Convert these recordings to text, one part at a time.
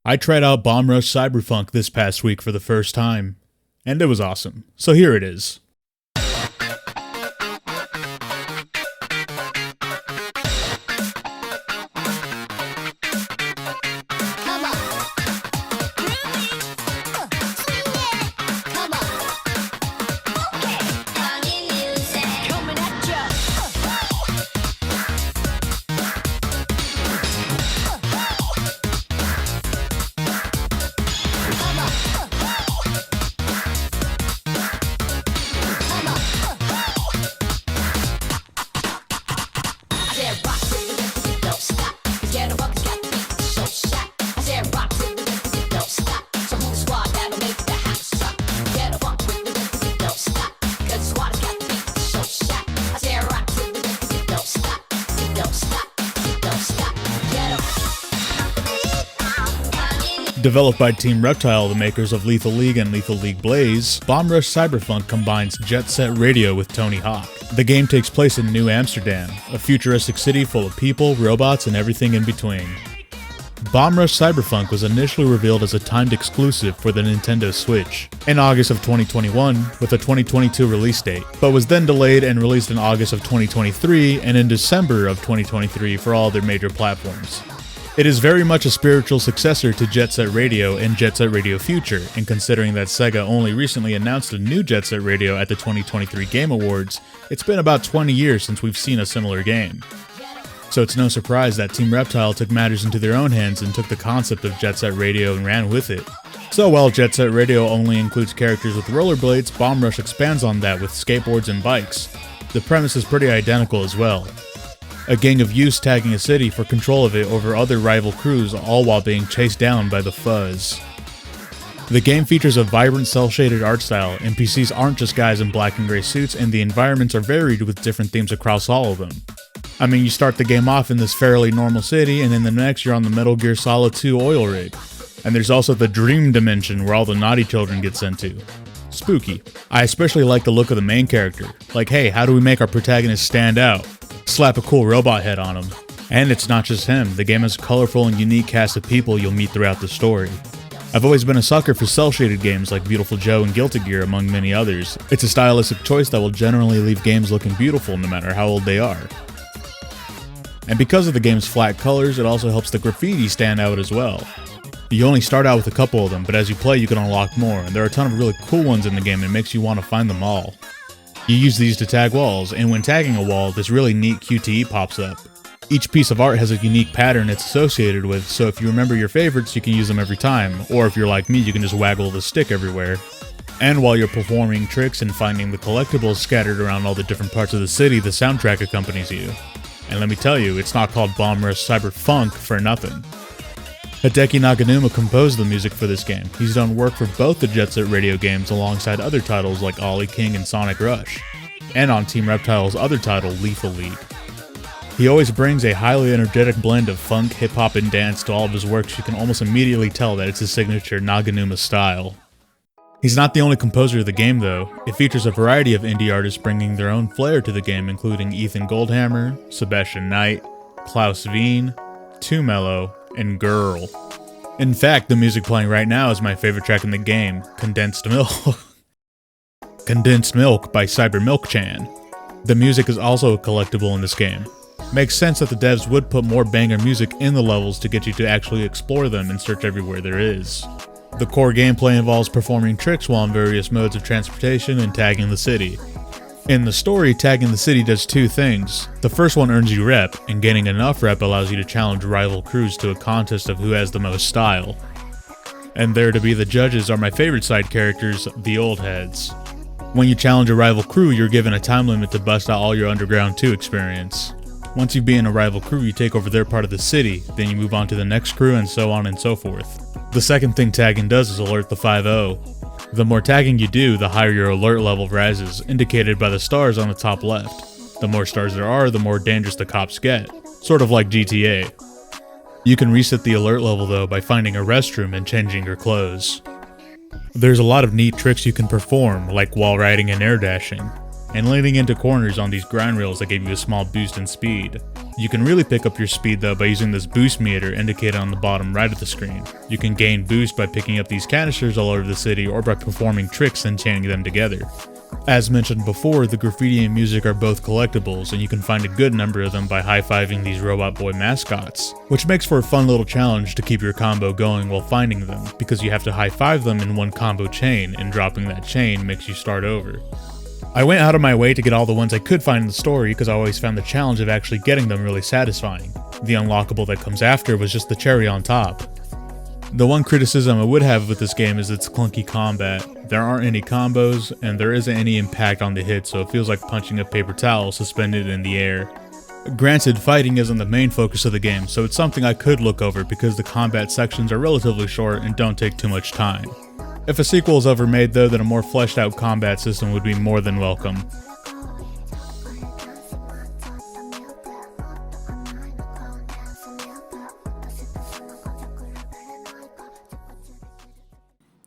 I tried out Bomb Rush Cyberfunk this past week for the first time, and it was awesome. So here it is. Developed by Team Reptile, the makers of Lethal League and Lethal League Blaze, Bomb Rush Cyberfunk combines Jet Set Radio with Tony Hawk. The game takes place in New Amsterdam, a futuristic city full of people, robots, and everything in between. Bomb Rush Cyberfunk was initially revealed as a timed exclusive for the Nintendo Switch in August of 2021 with a 2022 release date, but was then delayed and released in August of 2023 and in December of 2023 for all their major platforms. It is very much a spiritual successor to Jet Set Radio and Jet Set Radio Future, and considering that Sega only recently announced a new Jet Set Radio at the 2023 Game Awards, it's been about 20 years since we've seen a similar game. So it's no surprise that Team Reptile took matters into their own hands and took the concept of Jet Set Radio and ran with it. So while Jet Set Radio only includes characters with rollerblades, Bomb Rush expands on that with skateboards and bikes. The premise is pretty identical as well. A gang of youths tagging a city for control of it over other rival crews, all while being chased down by the Fuzz. The game features a vibrant cel-shaded art style, NPCs aren't just guys in black and gray suits, and the environments are varied with different themes across all of them. I mean, you start the game off in this fairly normal city, and in the next you're on the Metal Gear Solid 2 oil rig. And there's also the Dream Dimension where all the naughty children get sent to. Spooky. I especially like the look of the main character. Like, hey, how do we make our protagonist stand out? Slap a cool robot head on him. And it's not just him, the game has a colorful and unique cast of people you'll meet throughout the story. I've always been a sucker for cel-shaded games like Beautiful Joe and Guilty Gear among many others. It's a stylistic choice that will generally leave games looking beautiful no matter how old they are. And because of the game's flat colors, it also helps the graffiti stand out as well. You only start out with a couple of them, but as you play you can unlock more, and there are a ton of really cool ones in the game and it makes you want to find them all. You use these to tag walls, and when tagging a wall, this really neat QTE pops up. Each piece of art has a unique pattern it's associated with, so if you remember your favorites, you can use them every time, or if you're like me, you can just waggle the stick everywhere. And while you're performing tricks and finding the collectibles scattered around all the different parts of the city, the soundtrack accompanies you. And let me tell you, it's not called Bomb Rush Cyberfunk for nothing. Hideki Naganuma composed the music for this game. He's done work for both the Jet Set Radio games alongside other titles like Ollie King and Sonic Rush, and on Team Reptile's other title, Lethal League. He always brings a highly energetic blend of funk, hip-hop, and dance to all of his works. You can almost immediately tell that it's his signature Naganuma style. He's not the only composer of the game though. It features a variety of indie artists bringing their own flair to the game, including Ethan Goldhammer, Sebastian Knight, Klaus Veen, Too Mellow, and Girl. In fact, the music playing right now is my favorite track in the game, Condensed Milk. Condensed Milk by Cyber Milk Chan. The music is also a collectible in this game. Makes sense that the devs would put more banger music in the levels to get you to actually explore them and search everywhere there is. The core gameplay involves performing tricks while in various modes of transportation and tagging the city. In the story, tagging the city does two things. The first one earns you rep, and gaining enough rep allows you to challenge rival crews to a contest of who has the most style. And there to be the judges are my favorite side characters, the Old Heads. When you challenge a rival crew, you're given a time limit to bust out all your Underground 2 experience. Once you be in a rival crew, you take over their part of the city, then you move on to the next crew and so on and so forth. The second thing tagging does is alert the 5-0. The more tagging you do, the higher your alert level rises, indicated by the stars on the top left. The more stars there are, the more dangerous the cops get, sort of like GTA. You can reset the alert level though by finding a restroom and changing your clothes. There's a lot of neat tricks you can perform, like wall riding and air dashing, and landing into corners on these grind rails that give you a small boost in speed. You can really pick up your speed though by using this boost meter indicated on the bottom right of the screen. You can gain boost by picking up these canisters all over the city or by performing tricks and chaining them together. As mentioned before, the graffiti and music are both collectibles, and you can find a good number of them by high-fiving these Robot Boy mascots, which makes for a fun little challenge to keep your combo going while finding them, because you have to high-five them in one combo chain, and dropping that chain makes you start over. I went out of my way to get all the ones I could find in the story because I always found the challenge of actually getting them really satisfying. The unlockable that comes after was just the cherry on top. The one criticism I would have with this game is its clunky combat. There aren't any combos, and there isn't any impact on the hit, so it feels like punching a paper towel suspended in the air. Granted, fighting isn't the main focus of the game, so it's something I could look over because the combat sections are relatively short and don't take too much time. If a sequel is ever made though, then a more fleshed out combat system would be more than welcome.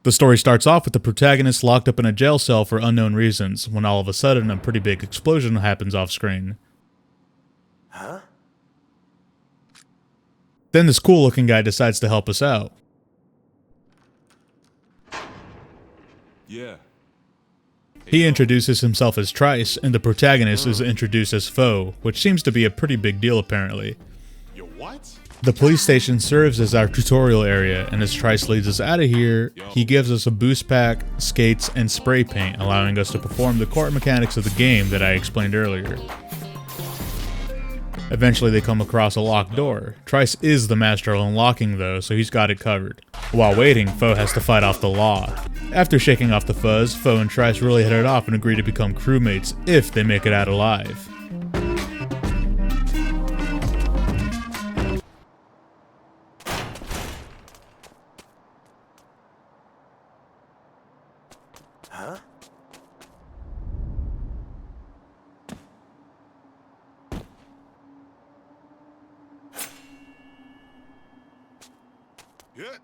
The story starts off with the protagonist locked up in a jail cell for unknown reasons, when all of a sudden a pretty big explosion happens off screen. Huh? Then this cool looking guy decides to help us out. Yeah. He introduces himself as Trice, and the protagonist is introduced as Foe, which seems to be a pretty big deal apparently. Yo, what? The police station serves as our tutorial area, and as Trice leads us out of here, he gives us a boost pack, skates, and spray paint, allowing us to perform the core mechanics of the game that I explained earlier. Eventually they come across a locked door. Trice is the master of unlocking though, so he's got it covered. While waiting, Foe has to fight off the law. After shaking off the fuzz, Foe and Trice really hit it off and agree to become crewmates if they make it out alive. Huh? Yeah.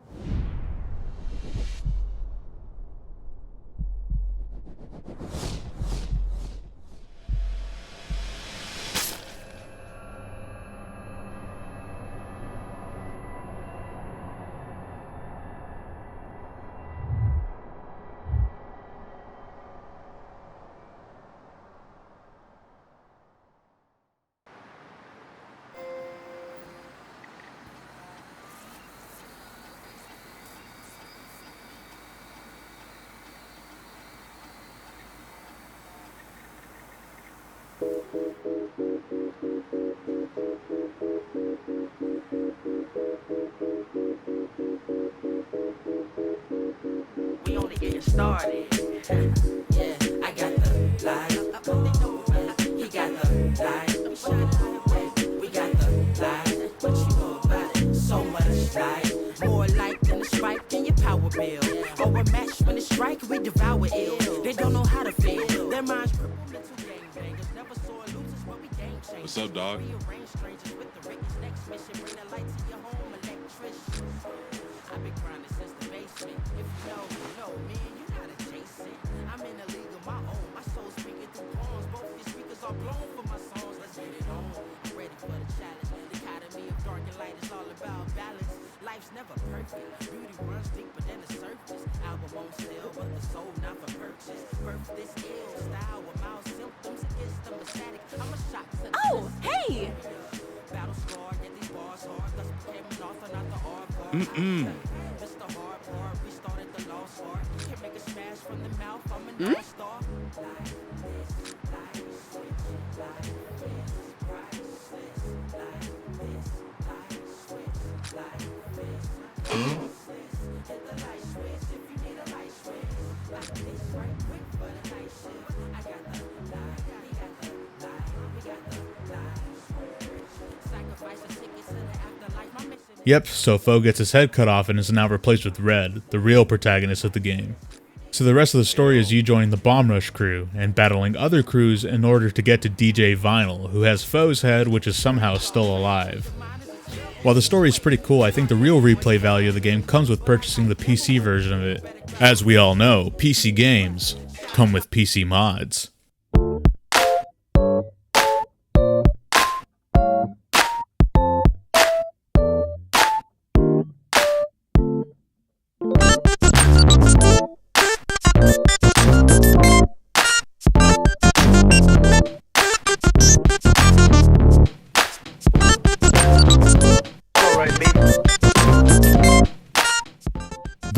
We only getting started. Yeah, I got the light. He got the light. We got the light. What you know about it? So much light. More light than a spike in your power bill. Or a match when it strike, we devour ill. They don't know how to feel. Their minds crippled mental gangbangers. Never saw losers, but we game changers. What's up, dog? Rearrange strangers with the Ricky's next mission. Bring the light to your home, electrician. I've been grinding since the basement. If you know, you know, man, you're not adjacent. I'm in a league of my own. My soul's speaking through poems. Both these speakers are blown for my songs. Let's get it on. I'm ready for the challenge. The academy of dark and light is all about balance. Life's never perfect. Beauty runs deeper than the surface. Album won't sell, but the soul not for purchase. Birth this ill style with mild symptoms against the static. I'm a shock to the Oh, hey! battle scar, get these bars hard. Thus became an author, not the art bar. Mr. Hard Part, we started the lost art. Can make a smash from the mouth, I'm a non-star. Like this, like switch, like this, priceless. Like this, like switch, like this, priceless. Hit the light switch if you need a light switch. Like this, right quick for the night shift. I got the light, we got the light, we got the light switch. Sacrifice a ticket to the afterlife, my mission. Yep, so Foe gets his head cut off and is now replaced with Red, the real protagonist of the game. So the rest of the story is you joining the Bomb Rush crew and battling other crews in order to get to DJ Vinyl, who has Foe's head, which is somehow still alive. While the story is pretty cool, I think the real replay value of the game comes with purchasing the PC version of it. As we all know, PC games come with PC mods.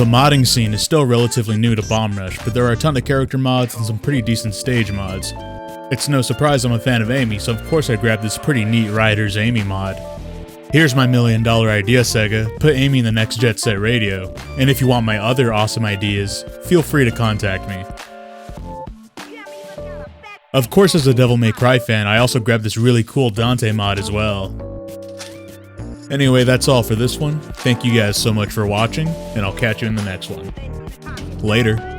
The modding scene is still relatively new to Bomb Rush, but there are a ton of character mods and some pretty decent stage mods. It's no surprise I'm a fan of Amy, so of course I grabbed this pretty neat Riders Amy mod. Here's my $1 million idea, Sega. Put Amy in the next Jet Set Radio. And if you want my other awesome ideas, feel free to contact me. Of course, as a Devil May Cry fan, I also grabbed this really cool Dante mod as well. Anyway, that's all for this one. Thank you guys so much for watching, and I'll catch you in the next one. Later.